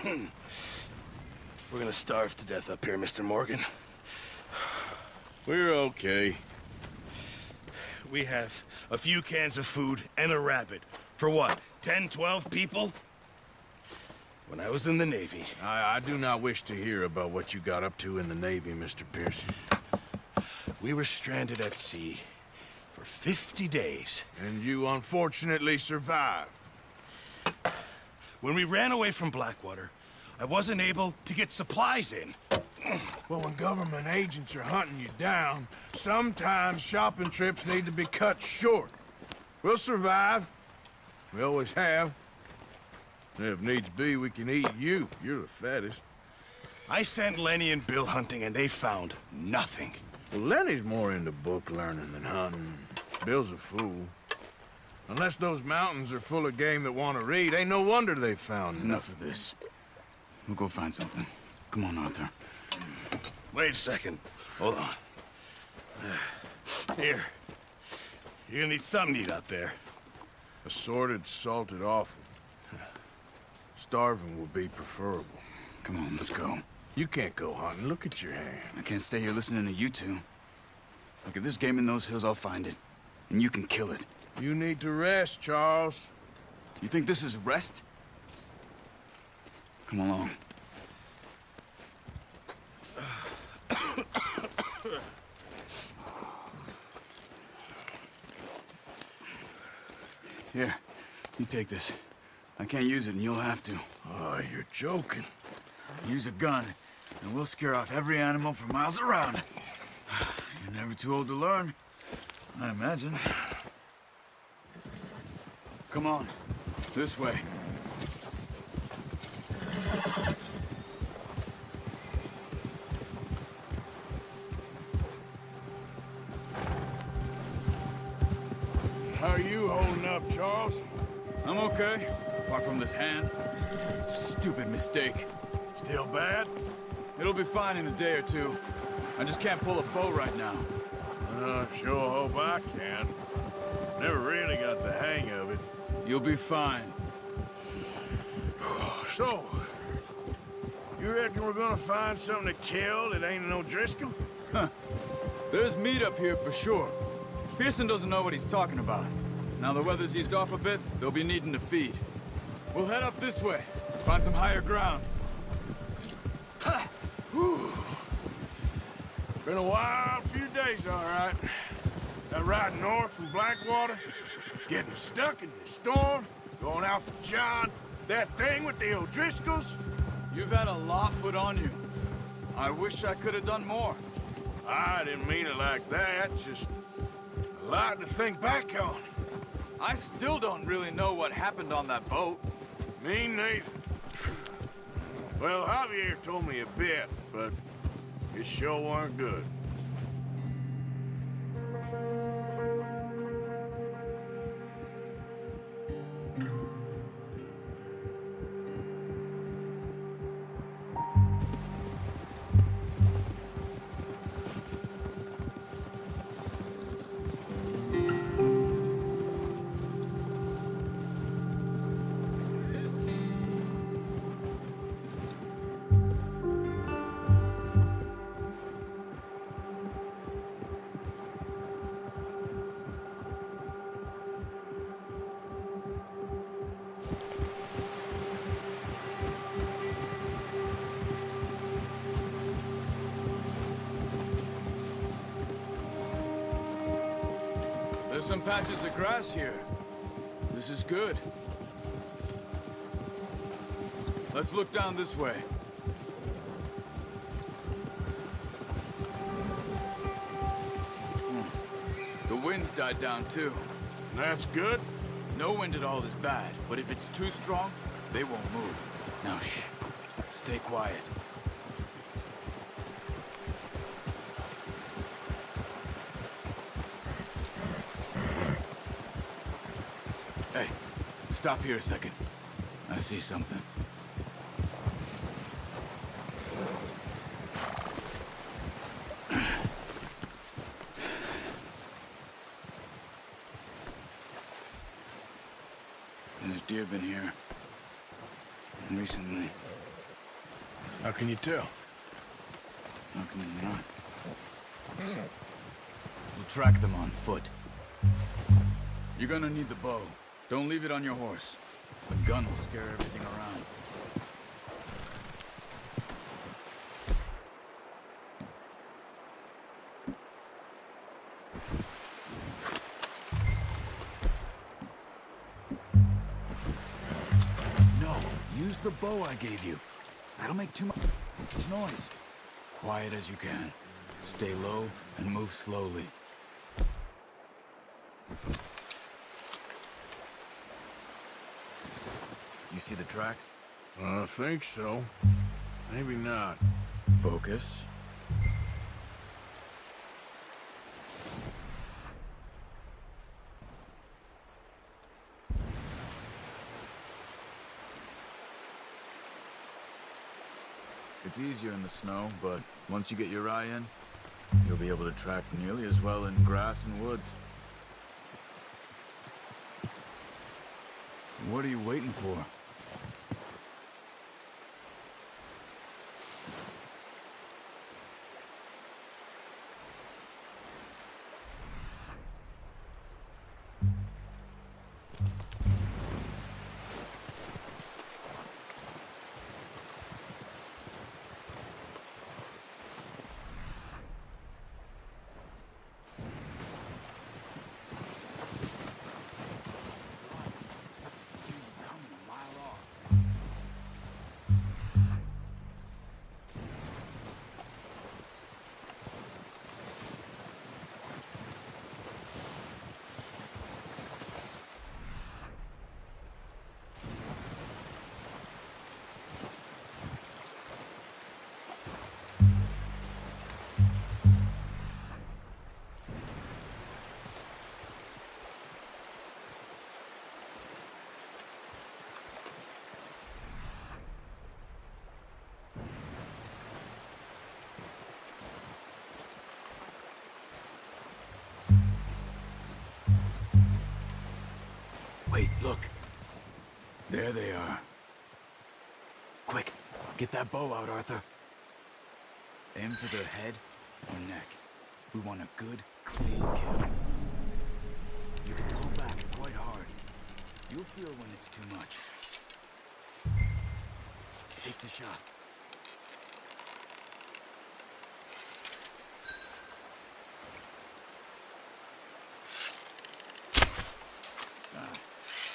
We're gonna starve to death up here, Mr. Morgan. We're okay. We have a few cans of food and a rabbit. For what, 10, 12 people? When I was in the Navy... I do not wish to hear about what you got up to in the Navy, Mr. Pearson. We were stranded at sea for 50 days. And you unfortunately survived. When we ran away from Blackwater, I wasn't able to get supplies in. Well, when government agents are hunting you down, sometimes shopping trips need to be cut short. We'll survive. We always have. If needs be, we can eat you. You're the fattest. I sent Lenny and Bill hunting, and they found nothing. Well, Lenny's more into book learning than hunting. Bill's a fool. Unless those mountains are full of game that want to read, ain't no wonder they found Enough of this. We'll go find something. Come on, Arthur. Wait a second. Hold on. Here. You're gonna need something to eat out there. Assorted, salted offal. Starving will be preferable. Come on, let's go. You can't go hunting. Look at your hand. I can't stay here listening to you two. Look, if there's game in those hills, I'll find it. And you can kill it. You need to rest, Charles. You think this is rest? Come along. Here, you take this. I can't use it, and you'll have to. Oh, you're joking. Use a gun, and we'll scare off every animal for miles around. You're never too old to learn, I imagine. Come on, this way. How are you holding up, Charles? I'm okay, apart from this hand. Stupid mistake. Still bad? It'll be fine in a day or two. I just can't pull a bow right now. Sure hope I can. Never really got the hang of it. You'll be fine. So, you reckon we're gonna find something to kill that ain't no Driscoll? Huh. There's meat up here for sure. Pearson doesn't know what he's talking about. Now the weather's eased off a bit, they'll be needing to feed. We'll head up this way, find some higher ground. Been a wild few days, all right. That ride north from Blackwater, getting stuck in the storm, going out for John, that thing with the O'Driscolls. You've had a lot put on you. I wish I could have done more. I didn't mean it like that, just a lot to think back on. I still don't really know what happened on that boat. Me neither. Well, Javier told me a bit, but it sure weren't good. There's some patches of grass here. This is good. Let's look down this way. The wind's died down too. That's good. No wind at all is bad, but if it's too strong, they won't move. Now shh. Stay quiet. Hey, stop here a second. I see something. There's deer been here. Recently. How can you tell? How can you not? We'll track them on foot. You're gonna need the bow. Don't leave it on your horse. The gun will scare everything around. No, use the bow I gave you. That'll make too much noise. Quiet as you can. Stay low and move slowly. You see the tracks? I think so. Maybe not. Focus. It's easier in the snow, but once you get your eye in, you'll be able to track nearly as well in grass and woods. What are you waiting for? Wait, look. There they are. Quick, get that bow out, Arthur. Aim for their head or neck. We want a good, clean kill. You can pull back quite hard. You'll feel when it's too much. Take the shot.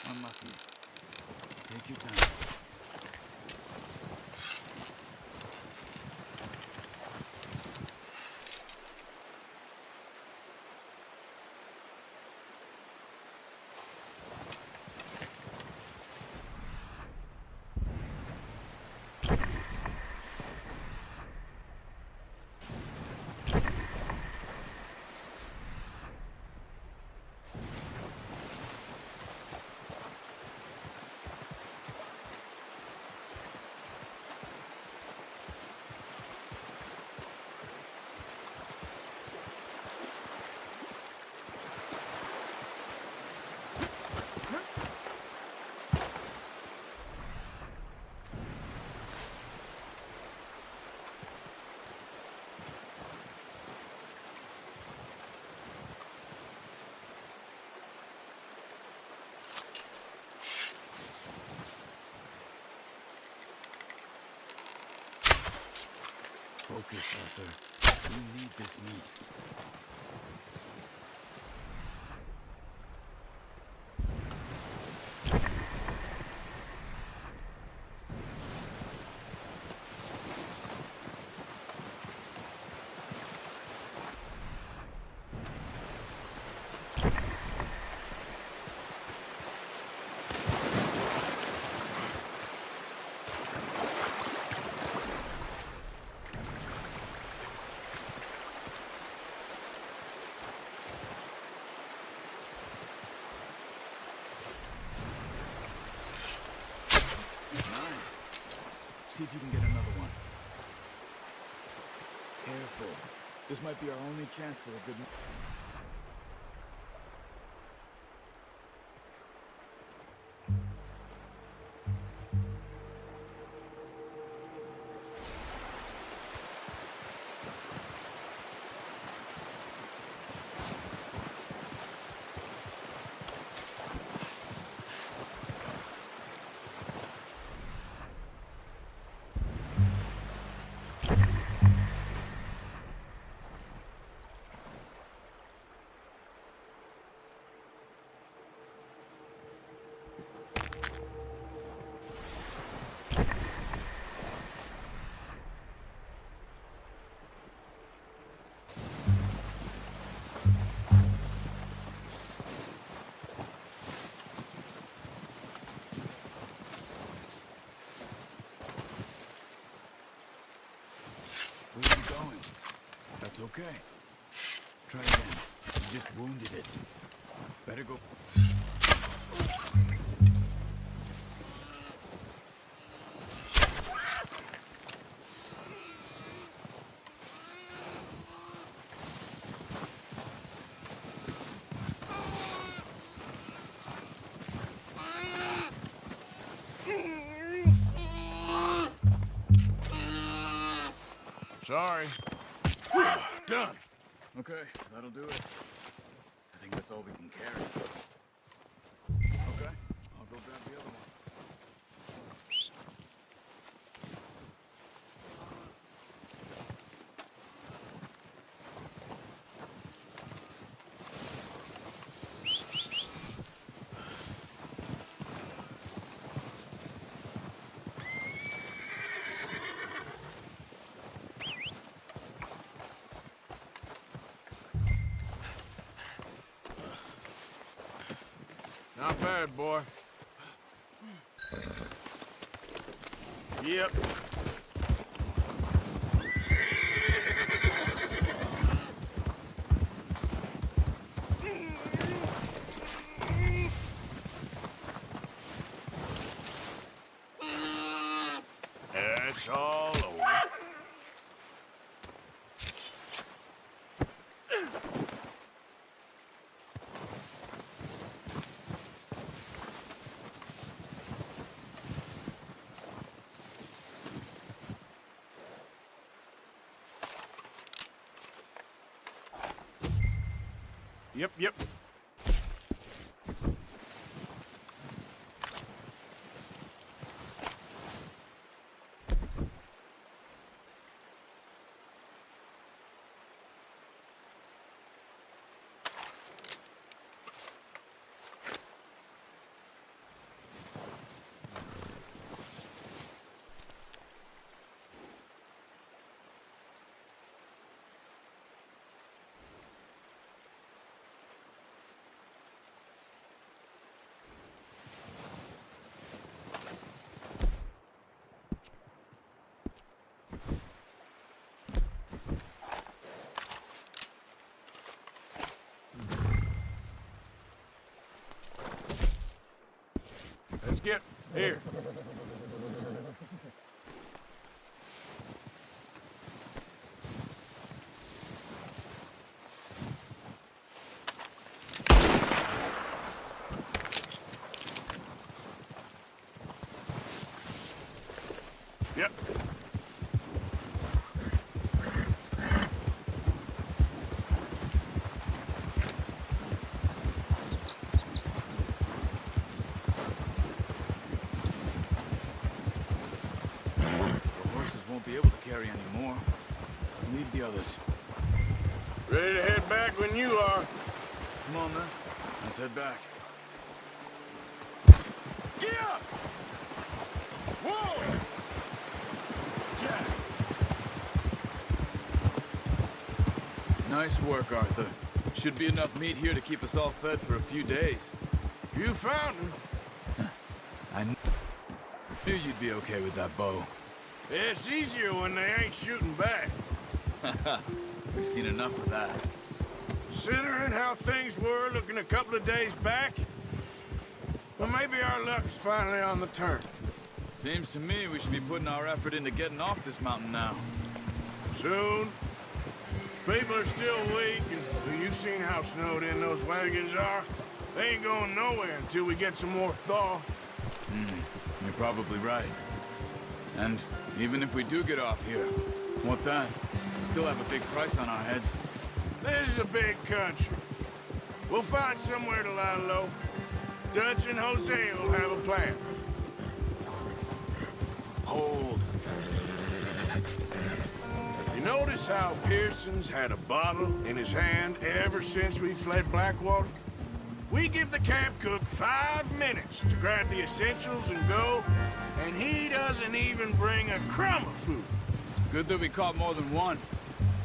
Unlucky. Take your time. Focus, Arthur. We need this meat. See if you can get another one. Careful. This might be our only chance for a good... It's okay. Try again. You just wounded it. Better go. Sorry. Done. Okay, that'll do it. I think that's all we can carry. Okay, I'll go grab the other one. Not bad, boy. Yep. It's all over. Yep. Let's get here. Yep. Be able to carry any more. Leave the others. Ready to head back when you are. Come on, then. Let's head back. Yeah! Whoa! Yeah. Nice work, Arthur. Should be enough meat here to keep us all fed for a few days. You found him. I knew you'd be okay with that bow. It's easier when they ain't shooting back. We've seen enough of that. Considering how things were looking a couple of days back, well, maybe our luck is finally on the turn. Seems to me we should be putting our effort into getting off this mountain now. Soon. People are still weak, and well, you've seen how snowed in those wagons are. They ain't going nowhere until we get some more thaw. You're probably right. And even if we do get off here, what then? We still have a big price on our heads. This is a big country. We'll find somewhere to lie low. Dutch and Jose will have a plan. Hold. You notice how Pearson's had a bottle in his hand ever since we fled Blackwater? We give the camp cook 5 minutes to grab the essentials and go, and he doesn't even bring a crumb of food. Good that we caught more than one.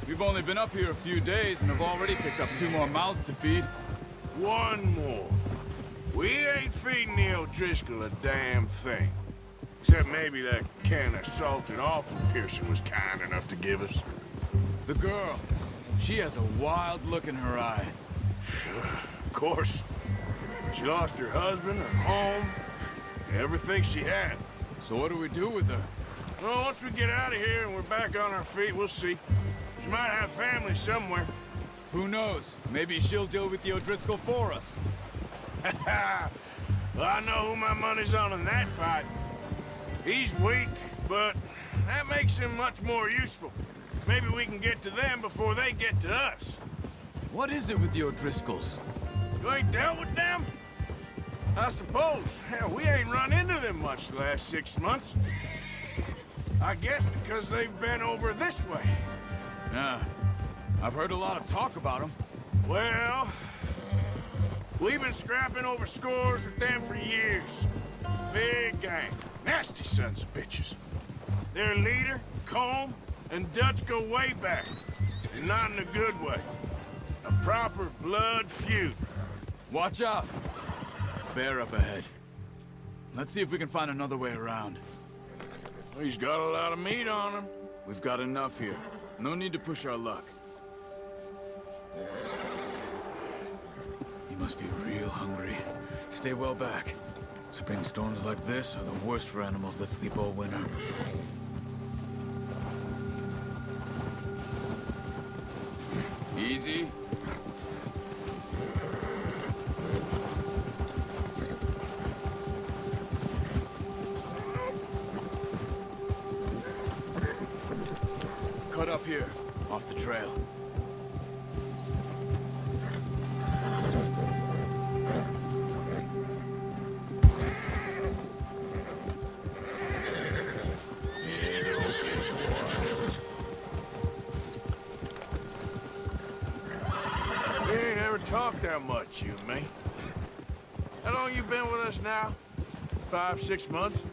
We've only been up here a few days and have already picked up 2 more mouths to feed. One more. We ain't feeding the O'Driscoll a damn thing. Except maybe that can of salted offal Pearson was kind enough to give us. The girl. She has a wild look in her eye. Of course. She lost her husband, her home, everything she had. So what do we do with her? Well, once we get out of here and we're back on our feet, we'll see. She might have family somewhere. Who knows? Maybe she'll deal with the O'Driscoll for us. Well, I know who my money's on in that fight. He's weak, but that makes him much more useful. Maybe we can get to them before they get to us. What is it with the O'Driscolls? You ain't dealt with them? I suppose. Hell, we ain't run into them much the last 6 months. I guess because they've been over this way. Yeah, I've heard a lot of talk about them. Well, we've been scrapping over scores with them for years. Big gang. Nasty sons of bitches. Their leader, Colm, and Dutch go way back. And not in a good way. A proper blood feud. Watch out! Bear up ahead. Let's see if we can find another way around. He's got a lot of meat on him. We've got enough here. No need to push our luck. He must be real hungry. Stay well back. Spring storms like this are the worst for animals that sleep all winter. Easy. Cut up here, off the trail. Talk that much, you and me. How long you been with us now? 5, 6 months?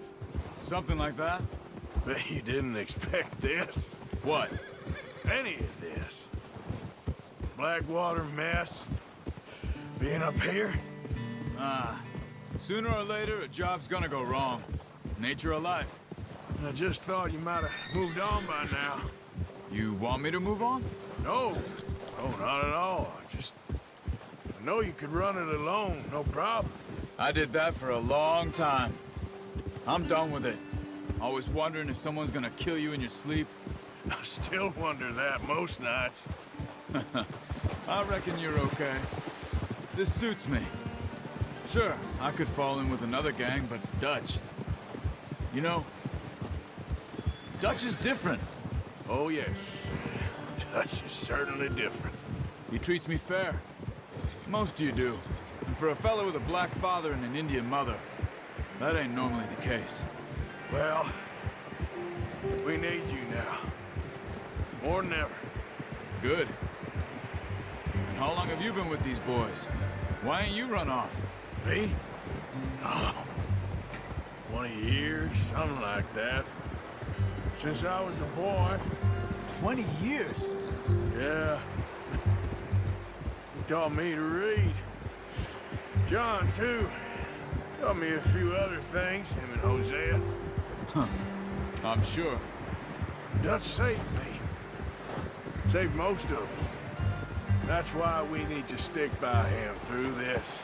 Something like that? Bet you didn't expect this. What? Any of this. Blackwater mess. Being up here. Sooner or later, a job's gonna go wrong. Nature of life. I just thought you might have moved on by now. You want me to move on? No. No, not at all. I know you could run it alone, no problem. I did that for a long time. I'm done with it. Always wondering if someone's gonna kill you in your sleep. I still wonder that most nights. I reckon you're okay. This suits me. Sure, I could fall in with another gang, but Dutch... You know, Dutch is different. Oh, yes. Dutch is certainly different. He treats me fair. Most of you do. And for a fellow with a black father and an Indian mother, that ain't normally the case. Well, we need you now. More than ever. Good. And how long have you been with these boys? Why ain't you run off? Me? Oh, 20 years, something like that. Since I was a boy. 20 years? Yeah. He taught me to read. John, too. Taught me a few other things, him and Hosea. Huh. I'm sure. Dutch saved me. Saved most of us. That's why we need to stick by him through this.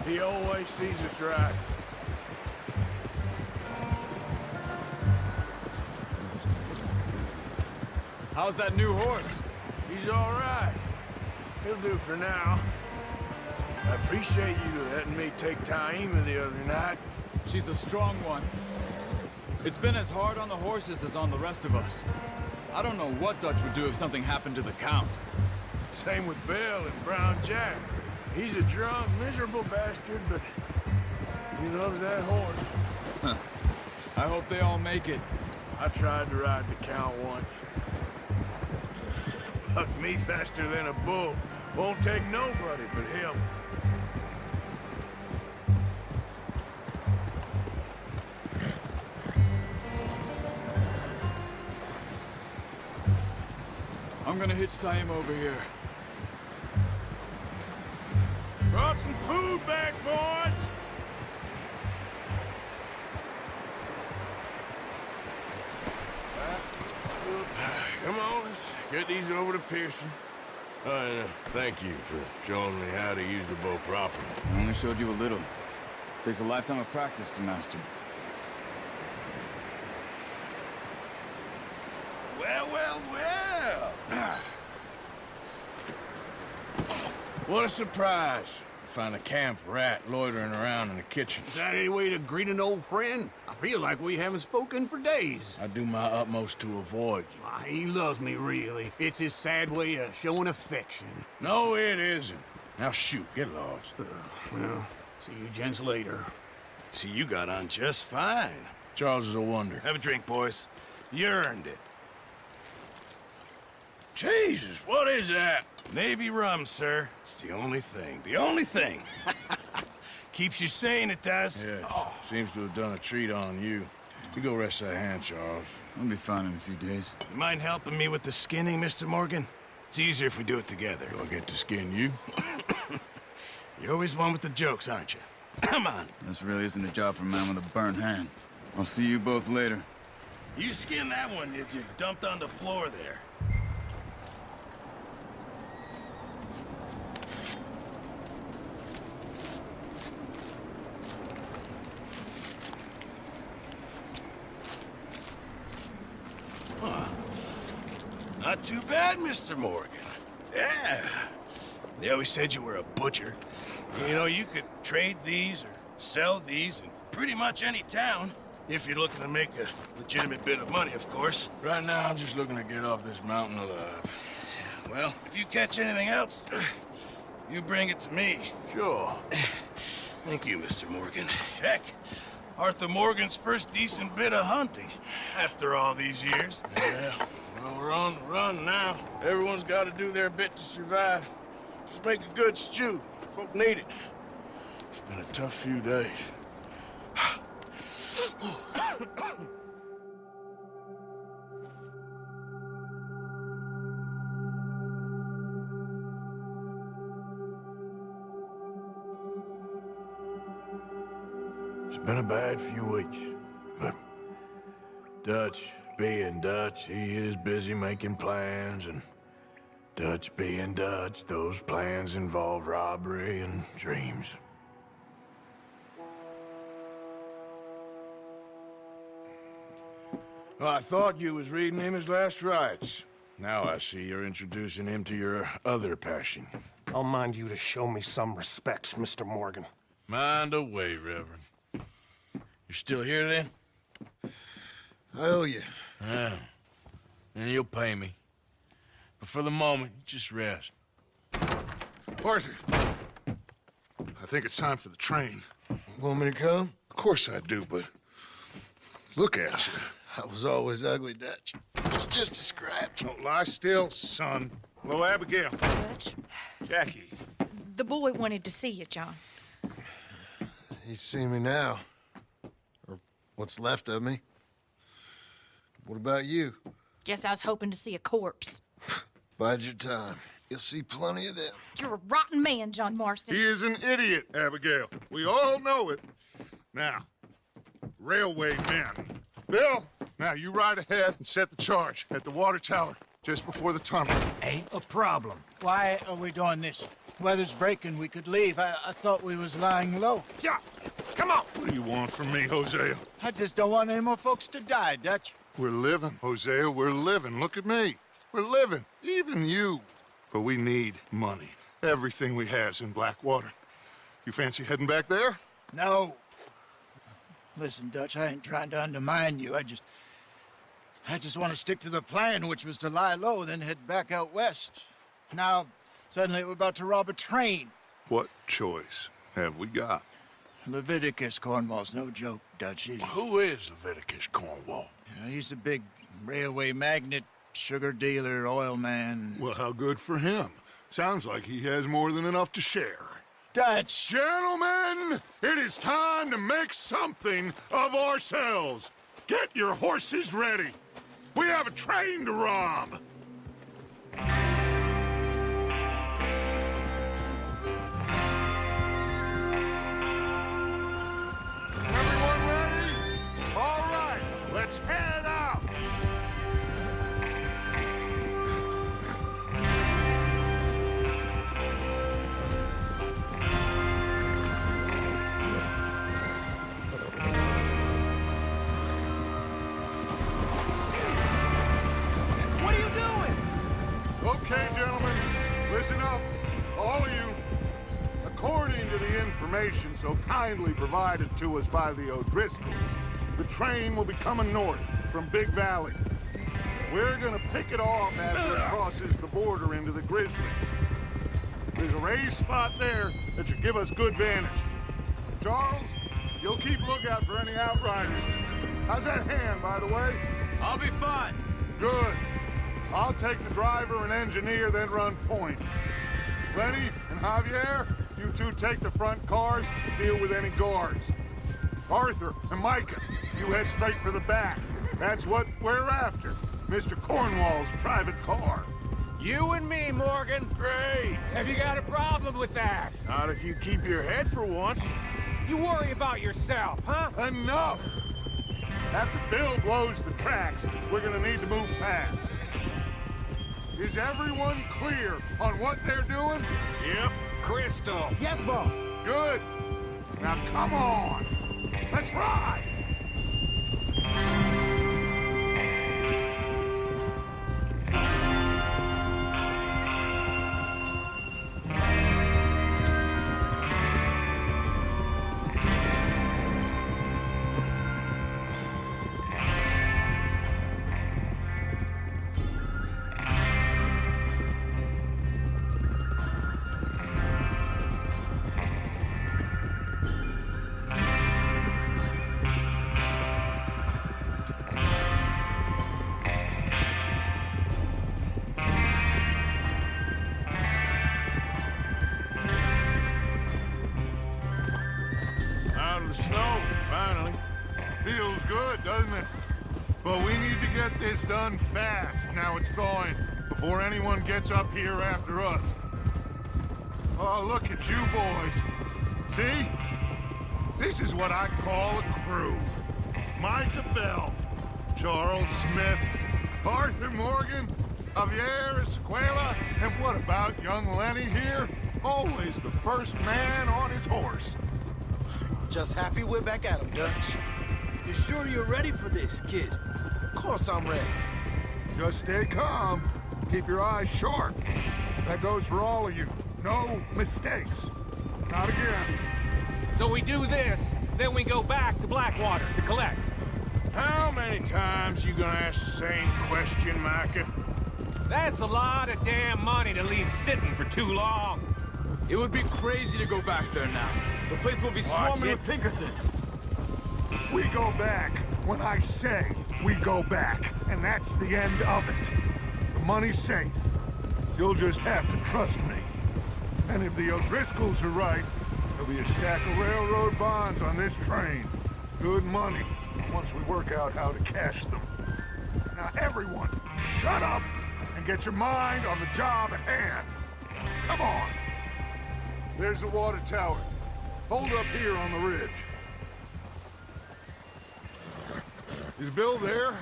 He always sees us right. How's that new horse? He's all right. He'll do for now. I appreciate you letting me take Taima the other night. She's a strong one. It's been as hard on the horses as on the rest of us. I don't know what Dutch would do if something happened to the Count. Same with Bill and Brown Jack. He's a drunk, miserable bastard, but he loves that horse. Huh. I hope they all make it. I tried to ride the Count once. Bucked me faster than a bull. Won't take nobody but him. I'm gonna hitch Taima over here. Brought some food back, boys! Come on, let's get these over to Pearson. Thank you for showing me how to use the bow properly. I only showed you a little. Takes a lifetime of practice to master. Well, well, well. What a surprise. Find a camp rat loitering around in the kitchen. Is that any way to greet an old friend? I feel like we haven't spoken for days. I do my utmost to avoid you. Why, he loves me, really. It's his sad way of showing affection. No, it isn't. Now shoot, get lost. Well, see you gents later. See, you got on just fine. Charles is a wonder. Have a drink, boys. You earned it. Jesus, what is that? Navy rum, sir. It's the only thing. The only thing. Keeps you sane, it does. Yes, seems to have done a treat on you. You go rest that hand, Charles. I'll be fine in a few days. You mind helping me with the skinning, Mr. Morgan? It's easier if we do it together. Do I get to skin you? You're always one with the jokes, aren't you? Come on. This really isn't a job for a man with a burnt hand. I'll see you both later. You skin that one you dumped on the floor there. Not too bad, Mr. Morgan. Yeah. They always said you were a butcher. You know, you could trade these or sell these in pretty much any town. If you're looking to make a legitimate bit of money, of course. Right now, I'm just looking to get off this mountain alive. Well, if you catch anything else, you bring it to me. Sure. Thank you, Mr. Morgan. Heck, Arthur Morgan's first decent bit of hunting after all these years. Yeah. Well, we're on the run now. Everyone's got to do their bit to survive. Just make a good stew. Folk need it. It's been a tough few days. It's been a bad few weeks, but Dutch being Dutch, he is busy making plans, and Dutch being Dutch, those plans involve robbery and dreams. Well, I thought you was reading him his last rites. Now I see you're introducing him to your other passion. I'll mind you to show me some respect, Mr. Morgan. Mind away, Reverend. You're still here, then? I owe you. Yeah. And you'll pay me. But for the moment, just rest. Arthur, I think it's time for the train. Want me to come? Of course I do, but look at you. I was always ugly, Dutch. It's just a scratch. Don't lie still, son. Hello, Abigail. Dutch, Jackie. the boy wanted to see you, John. He's seen me now. Or what's left of me. What about you? Guess I was hoping to see a corpse. Bide your time. You'll see plenty of them. You're a rotten man, John Marston. He is an idiot, Abigail. We all know it. Now, railway men. Bill, now you ride ahead and set the charge at the water tower just before the tunnel. Ain't a problem. Why are we doing this? Weather's breaking, we could leave. I thought we was lying low. Yeah, come on. What do you want from me, Hosea? I just don't want any more folks to die, Dutch. We're living, Hosea, we're living. Look at me. We're living, even you. But we need money. Everything we has in Blackwater. You fancy heading back there? No. Listen, Dutch, I ain't trying to undermine you. I just want to stick to the plan, which was to lie low, then head back out west. Now, suddenly we're about to rob a train. What choice have we got? Leviticus Cornwall's no joke, Dutch. Who is Leviticus Cornwall? He's a big railway magnate, sugar dealer, oil man. Well, how good for him. Sounds like he has more than enough to share. Dutch! Gentlemen, it is time to make something of ourselves. Get your horses ready. We have a train to rob. Everyone ready? All right, let's head out. information so kindly provided to us by the O'Driscolls, the train will be coming north from Big Valley. We're gonna pick it off as it crosses the border into the Grizzlies. There's a raised spot there that should give us good vantage. Charles, you'll keep lookout for any outriders. How's that hand, by the way? I'll be fine. Good. I'll take the driver and engineer, then run point. Lenny and Javier, you two take the front cars and deal with any guards. Arthur and Micah, you head straight for the back. That's what we're after. Mr. Cornwall's private car. You and me, Morgan. Great. Have you got a problem with that? Not if you keep your head for once. You worry about yourself, huh? Enough! After Bill blows the tracks, we're gonna need to move fast. Is everyone clear on what they're doing? Yep. Crystal. Yes, boss. Good. Now come on. Let's ride! Out of the snow, finally. Feels good, doesn't it? But we need to get this done fast, now it's thawing, before anyone gets up here after us. Oh, look at you boys. See? This is what I call a crew. Micah Bell, Charles Smith, Arthur Morgan, Javier Escuela, and what about young Lenny here? Always the first man on his horse. Just happy we're back at 'em, Dutch. You sure you're ready for this, kid? Of course I'm ready. Just stay calm. Keep your eyes sharp. That goes for all of you. No mistakes. Not again. So we do this, then we go back to Blackwater to collect. How many times you gonna ask the same question, Micah? That's a lot of damn money to leave sitting for too long. It would be crazy to go back there now. The place will be swarming with Pinkertons. We go back when I say we go back, and that's the end of it. The money's safe. You'll just have to trust me. And if the O'Driscolls are right, there'll be a stack of railroad bonds on this train. Good money, once we work out how to cash them. Now everyone, shut up and get your mind on the job at hand. Come on. There's the water tower. Hold up here on the ridge. Is Bill there?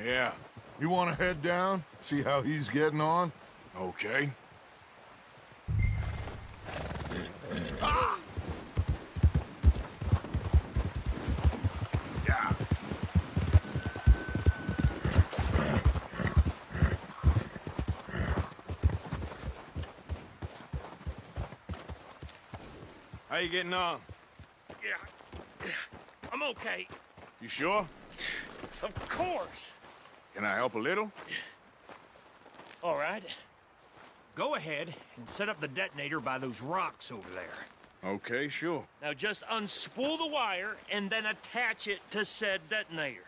Yeah. You want to head down, see how he's getting on? Okay. Yeah. How you getting on? Yeah, I'm okay. You sure? Of course. Can I help a little? All right. Go ahead and set up the detonator by those rocks over there. Okay, sure. Now just unspool the wire and then attach it to said detonator.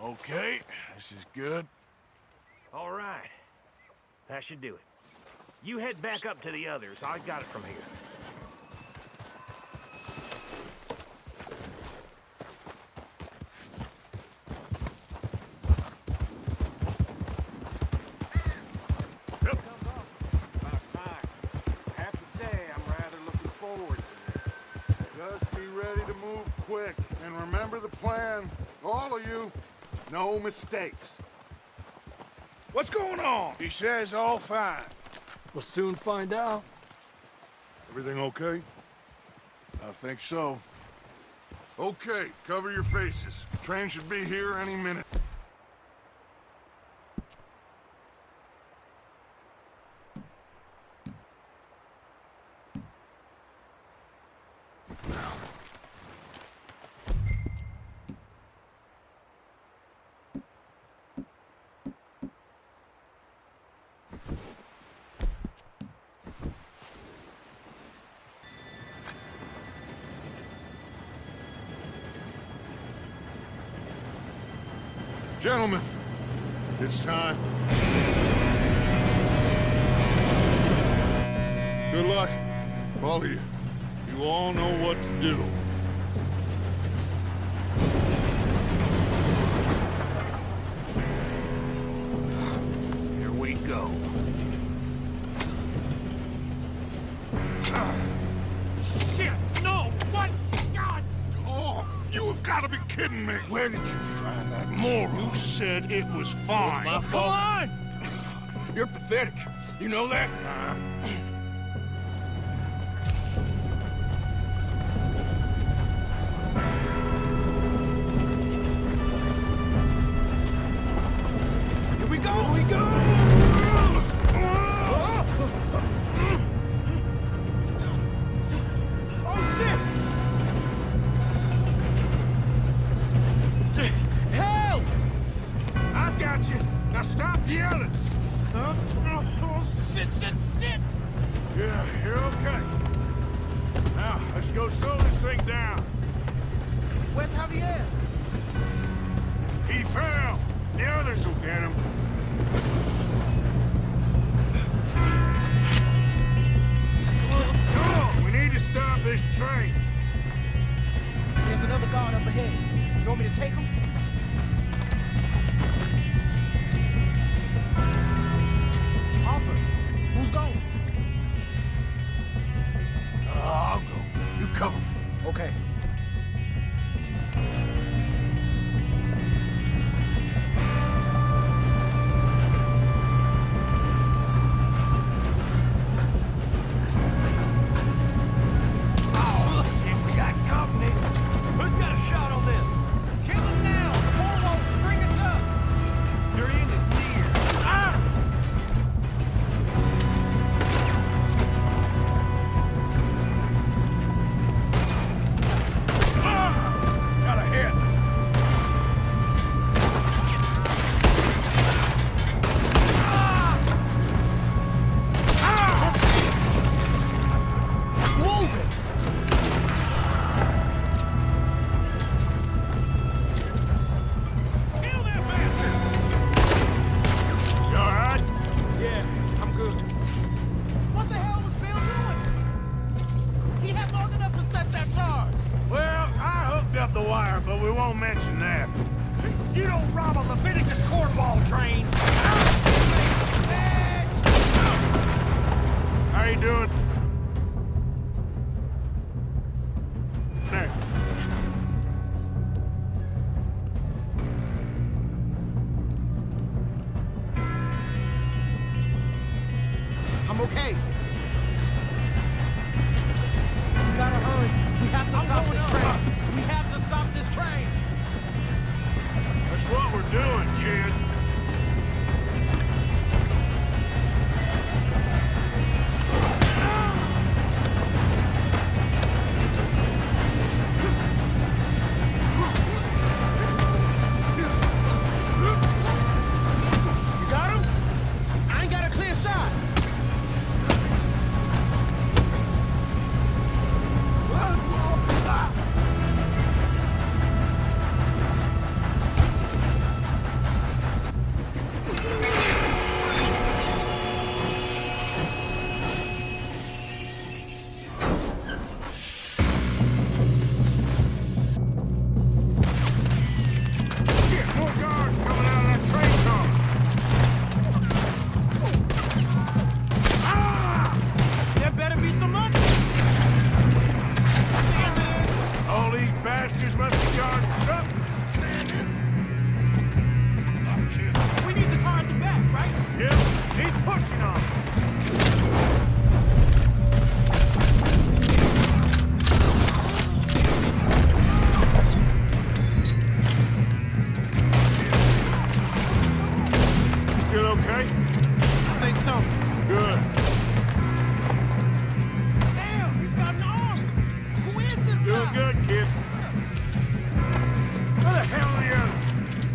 Okay, this is good. All right. That should do it. You head back up to the others. I got it from here. About time. I have to say, I'm rather looking forward to this. Be ready to move quick. And remember the plan. All of you, no mistakes. What's going on? He says all fine. We'll soon find out. Everything okay? I think so. Okay, cover your faces. Train should be here any minute. Gentlemen, it's time. Good luck, all of you. You all know what to do. Here we go. Shit! No! What? God! Oh, you have got to be kidding me. Where did you find that moron? You said it was fine. My fault. Come on! You're pathetic. You know that? Here we go! Here we go! Oh, shit! Help! I got you. Now stop yelling. Oh, shit! Yeah, you're okay. Now, let's go slow this thing down. Where's Javier? He fell. The others will get him. Come on, we need to stop this train. There's another guard up ahead. You want me to take him? Arthur, who's going? I'll go. You cover me. Okay. Who's got a shot on this? Kill him now! The war won't string us up! Your end is near. Ah! Got a hit. Move it! Kill that bastard! You all right? Yeah, I'm good. What the hell was Bill doing? He had long enough to set that charge. Well, I hooked up the wire, but we won't mention that. You don't rob a Leviticus cornball train! How you doing? There. I'm okay. We gotta hurry. We have to stop this train. We have to stop this train. That's what we're doing, kid. You got him? I ain't got a clear shot. okay? I think so. Good. Damn, he's got an arm! Who is this Doing guy? good, kid. Where the hell are the others?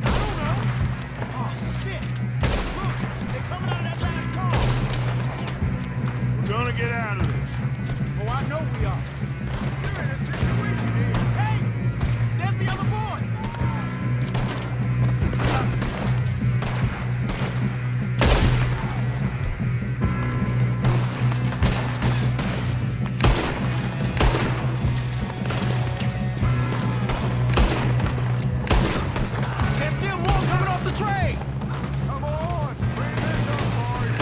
I don't know. Oh, shit! Look, they're coming out of that last car. We're gonna get out of this. Oh, I know we are. We're in a situation here. Hey! There's the other boys! There's still more coming off the train! Come on! Bring this up, boys!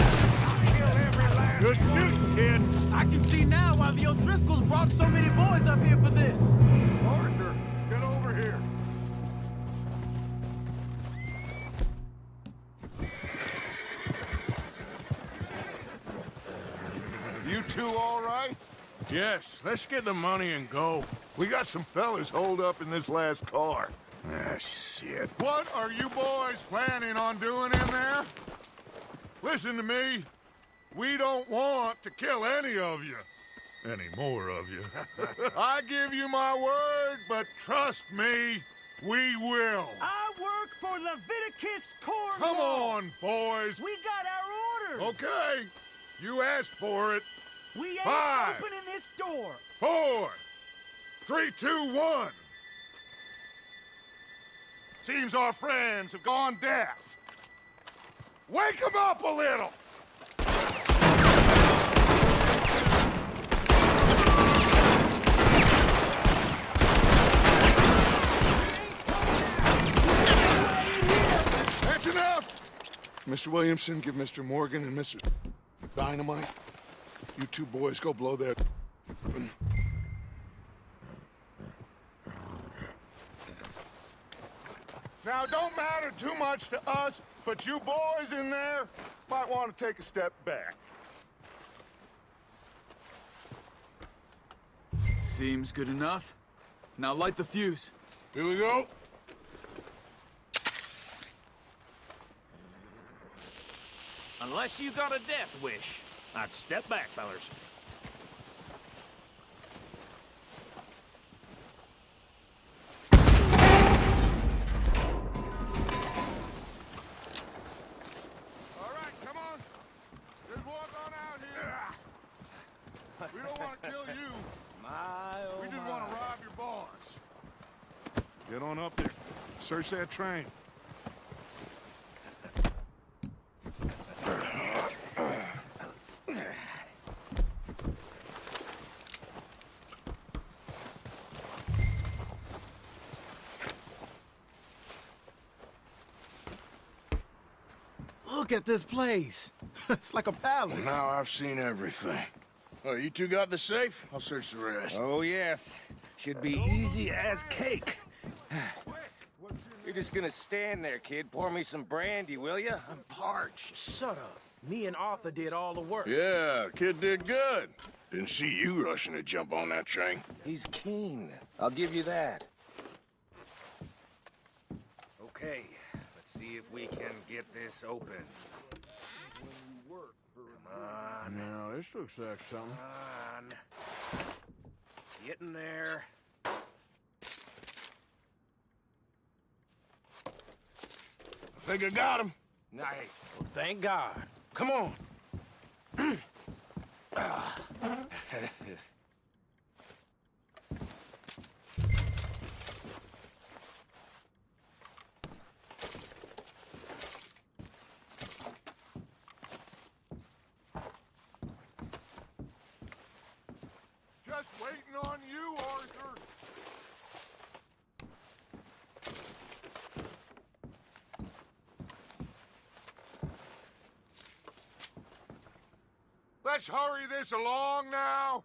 Kill every last Good shooting, kid. I can see now why the O'Driscolls brought so many boys up here for this. Arthur, get over here. You two all right? Yes, let's get the money and go. We got some fellas holed up in this last car. Ah, shit. What are you boys planning on doing in there? Listen to me. We don't want to kill any of you. Any more of you. I give you my word, but trust me, we will. I work for Leviticus Corps. Come on, boys. We got our orders. Okay. You asked for it. We ain't 5, opening this door. 4, 3, 2, 1. Seems our friends have gone deaf. Wake them up a little. That's enough. Mr. Williamson, give Mr. Morgan and Mr. Dynamite. You two boys go blow that. Now, don't matter too much to us, but you boys in there might want to take a step back. Seems good enough. Now light the fuse. Here we go. Unless you got a death wish, I'd step back, fellers. All right, come on. Just walk on out here. We don't want to kill you. We just want to rob your boss. Get on up there. Search that train. Look at this place. It's like a palace. Now I've seen everything. Oh, you two got the safe? I'll search the rest. Oh, yes. Should be easy as cake. You're just gonna stand there, kid. Pour me some brandy, will you? I'm parched. Shut up. Me and Arthur did all the work. Yeah, kid did good. Didn't see you rushing to jump on that train. He's keen. I'll give you that. Okay, let's see if we can get this open. Come on. Now, this looks like something. Come on. Get in there. I think I got him. Nice. Well, thank God. Come on. Just waiting on you, Arthur. Let's hurry this along now.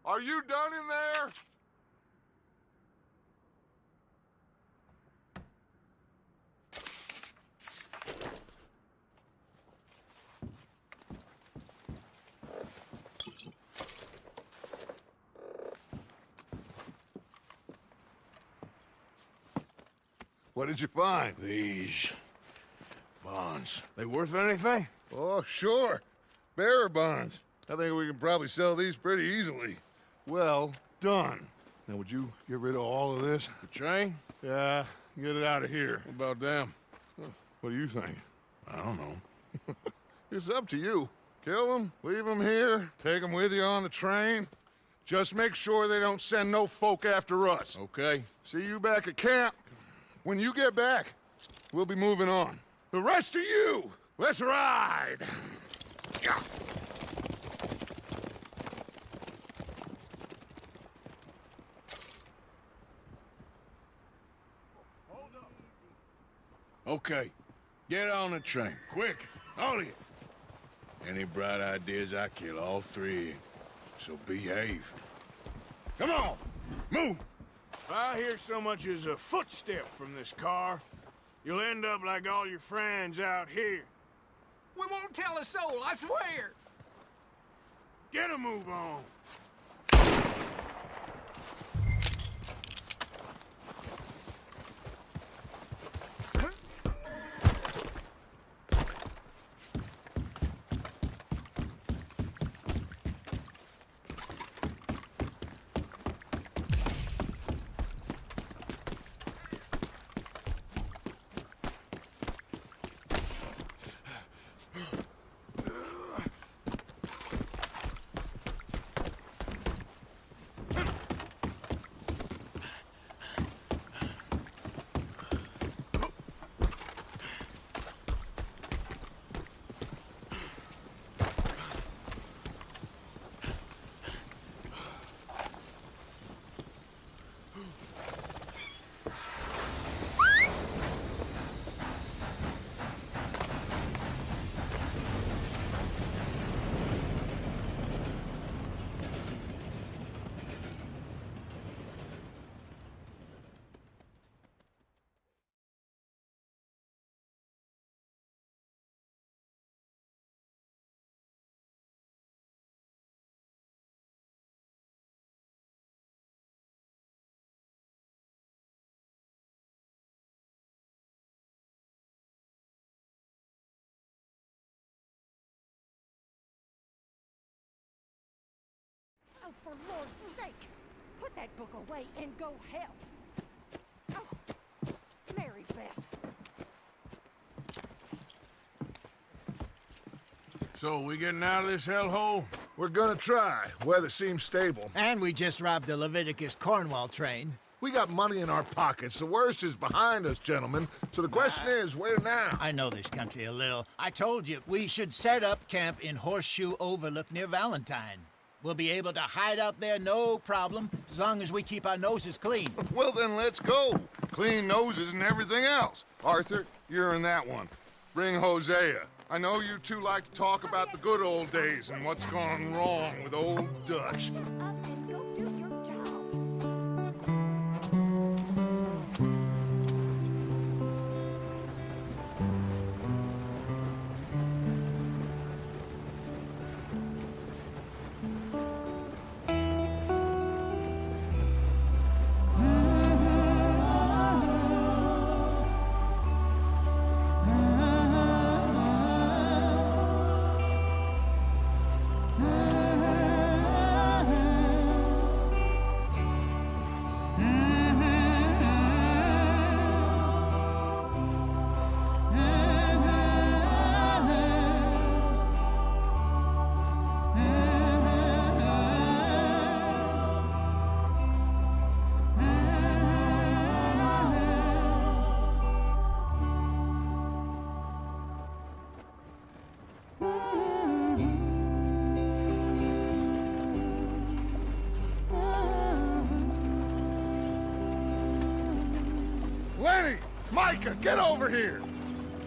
Are you done in there? What did you find? These bonds. They worth anything? Oh, sure. Bearer bonds. I think we can probably sell these pretty easily. Well done. Now, would you get rid of all of this? The train? Yeah, get it out of here. What about them? What do you think? I don't know. It's up to you. Kill them, leave them here, take them with you on the train. Just make sure they don't send no folk after us. Okay. See you back at camp. When you get back, we'll be moving on. The rest of you, let's ride! Yeah. Okay. Get on the train. Quick. All of you. Any bright ideas, I kill all three of you. So behave. Come on! Move! If I hear so much as a footstep from this car, you'll end up like all your friends out here. We won't tell a soul, I swear. Get a move on. Oh, for Lord's sake! Put that book away and go help! Oh, Mary Beth. So, we getting out of this hellhole? We're gonna try. Weather seems stable. And we just robbed the Leviticus Cornwall train. We got money in our pockets. The worst is behind us, gentlemen. So the question is, where now? I know this country a little. I told you, we should set up camp in Horseshoe Overlook near Valentine. We'll be able to hide out there no problem, as long as we keep our noses clean. Well, then let's go. Clean noses and everything else. Arthur, you're in that one. Bring Hosea. I know you two like to talk about the good old days and what's gone wrong with old Dutch. Up and go do your job. Lenny! Micah, get over here!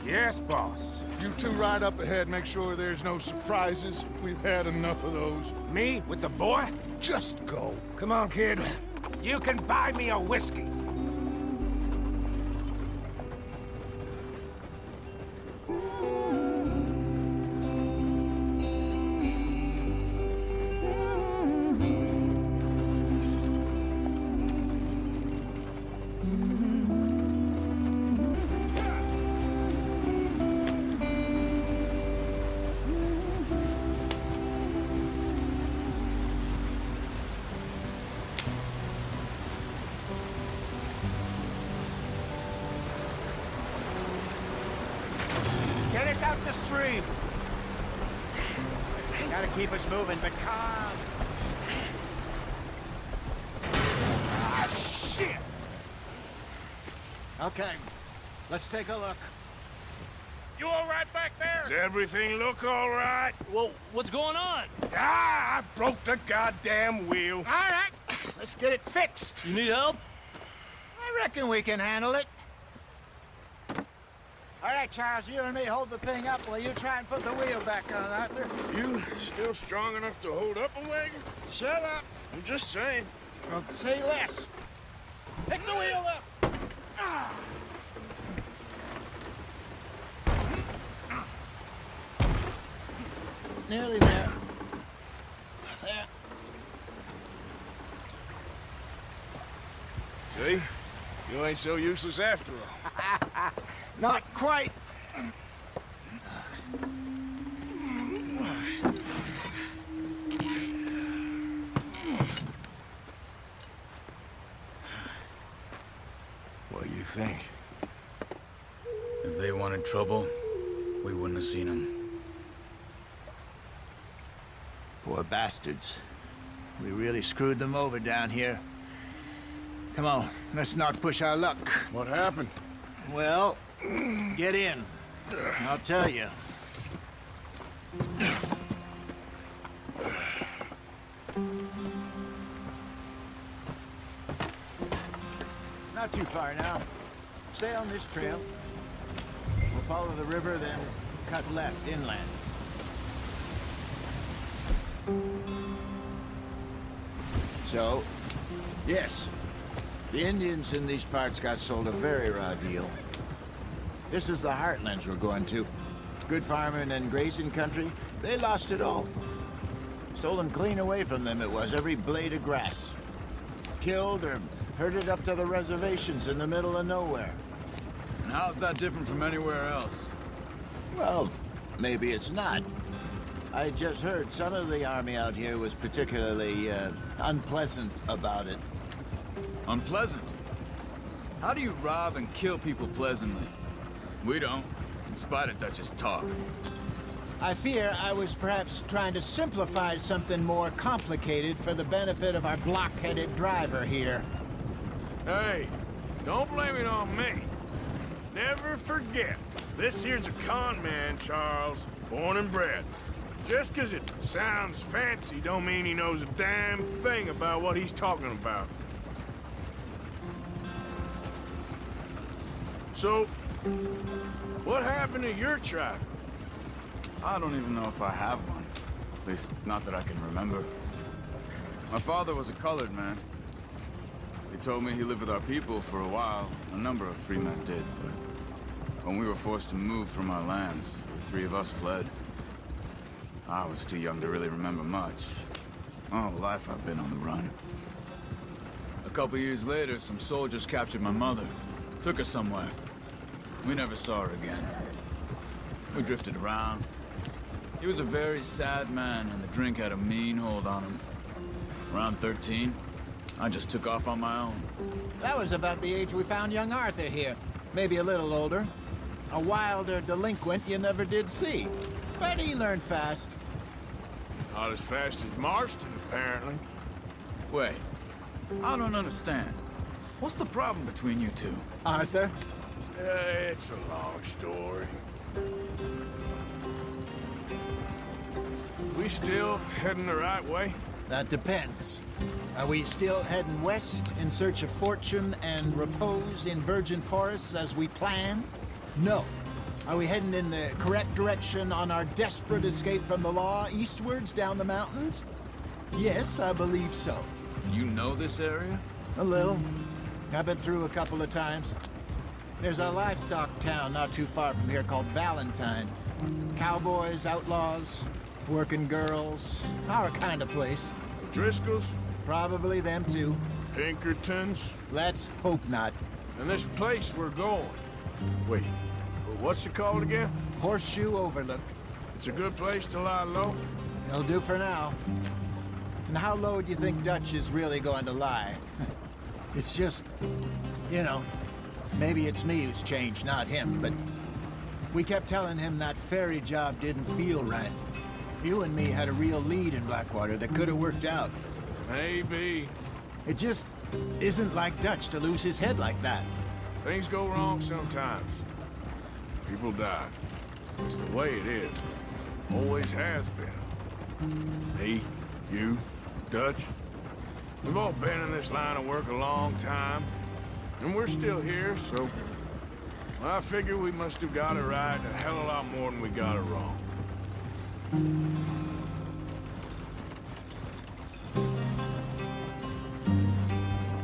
Yes, boss. You two ride up ahead, make sure there's no surprises. We've had enough of those. Me with the boy? Just go. Come on, kid. You can buy me a whiskey. the stream. Gotta keep us moving, but calm. Ah, shit! Okay, let's take a look. You all right back there? Does everything look all right? Well, what's going on? Ah, I broke the goddamn wheel. All right, let's get it fixed. You need help? I reckon we can handle it. All right, Charles, you and me hold the thing up while you try and put the wheel back on, Arthur. You still strong enough to hold up a wagon? Shut up. I'm just saying. Well, say less. Pick the wheel up. Ah. Nearly there. There. See? You ain't so useless after all. Not quite. What do you think? If they wanted trouble, we wouldn't have seen them. Poor bastards. We really screwed them over down here. Come on, let's not push our luck. What happened? Well, get in. I'll tell you. Not too far now. Stay on this trail. We'll follow the river, then cut left inland. So, yes, the Indians in these parts got sold a very raw deal. This is the heartlands we're going to. Good farming and grazing country, they lost it all. Stolen clean away from them it was, every blade of grass. Killed or herded up to the reservations in the middle of nowhere. And how's that different from anywhere else? Well, maybe it's not. I just heard some of the army out here was particularly, unpleasant about it. Unpleasant? How do you rob and kill people pleasantly? We don't, in spite of Dutch's talk. I fear I was perhaps trying to simplify something more complicated for the benefit of our block-headed driver here. Hey, don't blame it on me. Never forget, this here's a con man, Charles, born and bred. Just 'cause it sounds fancy don't mean he knows a damn thing about what he's talking about. So, what happened to your tribe? I don't even know if I have one. At least, not that I can remember. My father was a colored man. He told me he lived with our people for a while. A number of free men did, but when we were forced to move from our lands, the three of us fled. I was too young to really remember much. My whole life I've been on the run. A couple years later, some soldiers captured my mother. Took her somewhere. We never saw her again. We drifted around. He was a very sad man, and the drink had a mean hold on him. Around 13, I just took off on my own. That was about the age we found young Arthur here. Maybe a little older. A wilder delinquent you never did see. But he learned fast. Not as fast as Marston, apparently. Wait, I don't understand. What's the problem between you two? Arthur? It's a long story. We still heading the right way? That depends. Are we still heading west in search of fortune and repose in virgin forests as we planned? No. Are we heading in the correct direction on our desperate escape from the law eastwards down the mountains? Yes, I believe so. You know this area? A little. I've been through a couple of times. There's a livestock town not too far from here called Valentine. Cowboys, outlaws, working girls, our kind of place. Driscoll's? Probably them too. Pinkertons? Let's hope not. And this place we're going. Wait, what's it called again? Horseshoe Overlook. It's a good place to lie low? It'll do for now. And how low do you think Dutch is really going to lie? It's just, you know, maybe it's me who's changed, not him, but We kept telling him that ferry job didn't feel right. You and me had a real lead in Blackwater that could have worked out. Maybe. It just isn't like Dutch to lose his head like that. Things go wrong sometimes. People die. It's the way it is. Always has been. Me, you, Dutch. We've all been in this line of work a long time. And we're still here, so... I figure we must have got it right a hell of a lot more than we got it wrong.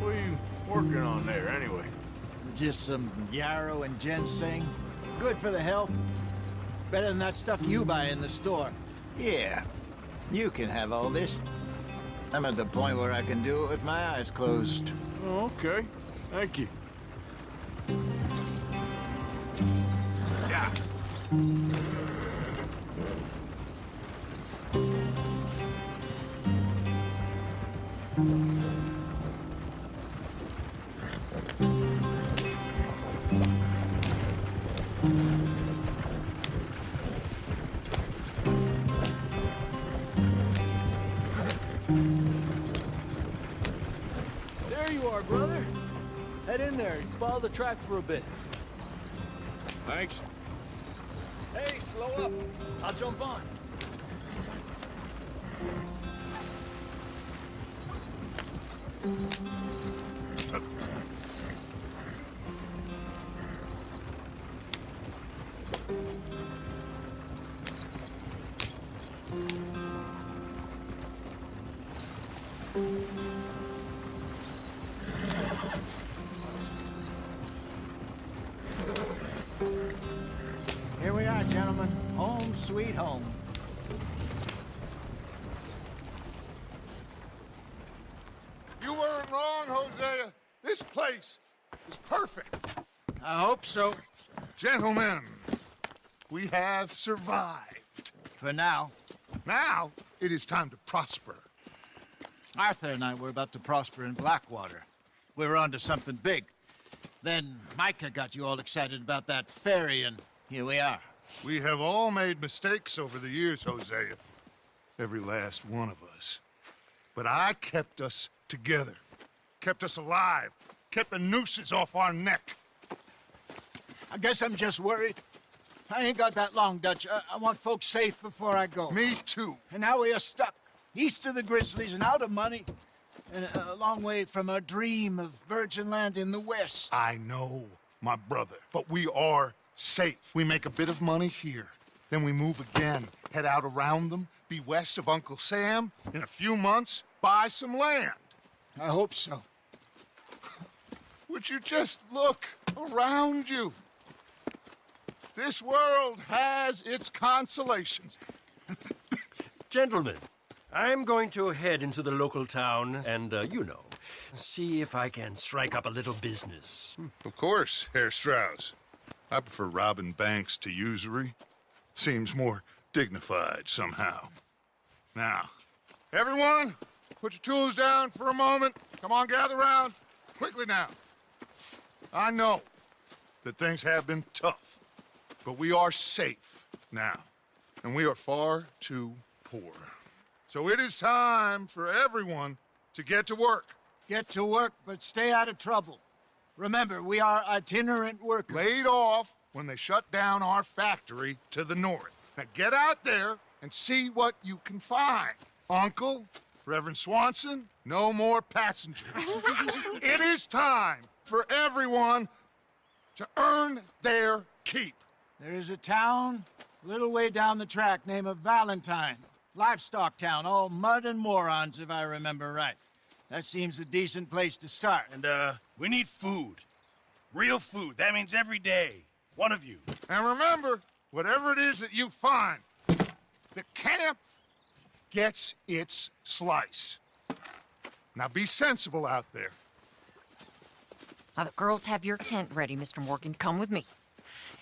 What are you working on there, anyway? Just some yarrow and ginseng. Good for the health. Better than that stuff you buy in the store. Yeah, you can have all this. I'm at the point where I can do it with my eyes closed. Oh, okay. Thank you. Yeah. There you are, brother. Head in there and follow the track for a bit. Thanks. Hey, slow up. I'll jump on. Here we are, gentlemen. Home sweet home. You weren't wrong, Hosea. This place is perfect. I hope so. Gentlemen, we have survived. For now. Now, it is time to prosper. Arthur and I were about to prosper in Blackwater. We were onto something big. Then Micah got you all excited about that ferry, and here we are. We have all made mistakes over the years, Hosea. Every last one of us. But I kept us together. Kept us alive. Kept the nooses off our neck. I guess I'm just worried. I ain't got that long, Dutch. I want folks safe before I go. Me too. And now we are stuck. East of the Grizzlies and out of money. And a long way from our dream of virgin land in the west. I know, my brother. But we are safe. We make a bit of money here. Then we move again. Head out around them. Be west of Uncle Sam. In a few months, buy some land. I hope so. Would you just look around you? This world has its consolations. Gentlemen, I'm going to head into the local town and, see if I can strike up a little business. Of course, Herr Strauss. I prefer robbing banks to usury. Seems more dignified somehow. Now, everyone, put your tools down for a moment. Come on, gather round. Quickly now. I know that things have been tough, but we are safe now, and we are far too poor. So it is time for everyone to get to work. Get to work, but stay out of trouble. Remember, we are itinerant workers. Laid off when they shut down our factory to the north. Now get out there and see what you can find. Uncle, Reverend Swanson, no more passengers. It is time for everyone to earn their keep. There is a town a little way down the track named Valentine. Livestock town, all mud and morons, if I remember right. That seems a decent place to start. And, we need food. Real food. That means every day. One of you. And remember, whatever it is that you find, the camp gets its slice. Now be sensible out there. Now, the girls have your tent ready, Mr. Morgan. Come with me.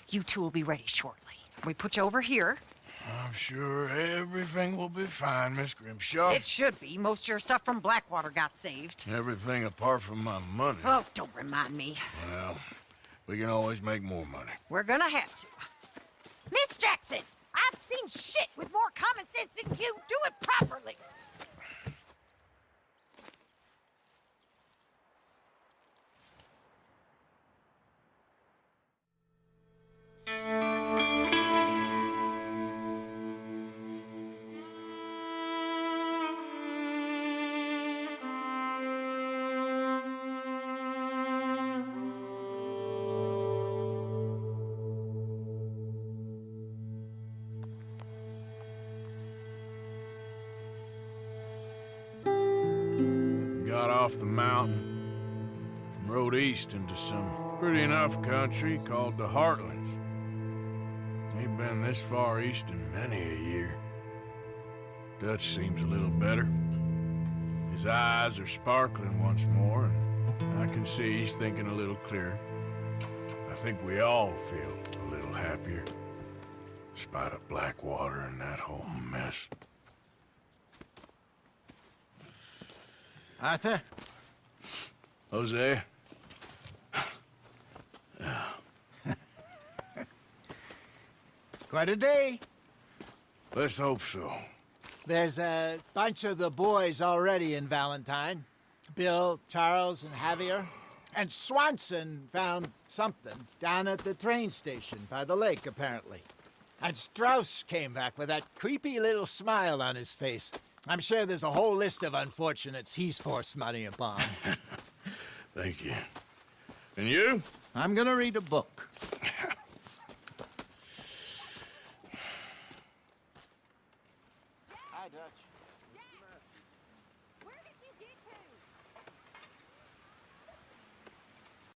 You two will be ready shortly. We put you over here. I'm sure everything will be fine, Miss Grimshaw. It should be. Most of your stuff from Blackwater got saved. Everything apart from my money. Oh, don't remind me. Well, we can always make more money. We're gonna have to. Miss Jackson, I've seen shit with more common sense than you. Do it properly. Got off the mountain and rode east into some pretty enough country called the Heartlands. Ain't been this far east in many a year. Dutch seems a little better. His eyes are sparkling once more, and I can see he's thinking a little clearer. I think we all feel a little happier, despite of Blackwater and that whole mess. Arthur? Jose? Quite a day. Let's hope so. There's a bunch of the boys already in Valentine. Bill, Charles, and Javier. And Swanson found something down at the train station by the lake, apparently. And Strauss came back with that creepy little smile on his face. I'm sure there's a whole list of unfortunates he's forced money upon. Thank you. And you? I'm gonna read a book.